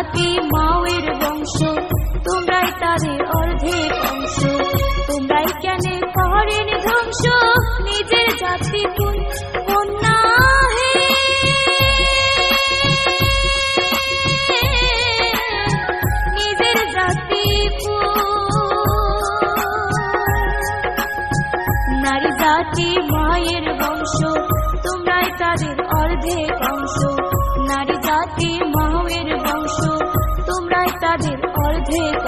জাতি মায়ের বংশ, তোমরাই তাদের অর্ধেক অংশ। তোমরাই কেন করেন ধ্বংস নিজের জাতি কন্যা হে? নিজের জাতি নারী জাতি মায়ের বংশ, তোমরাই তাদের অর্ধেক অংশ। নারী জাতি মায়ের বংশ, তোমরাই তাদের অর্ধেক।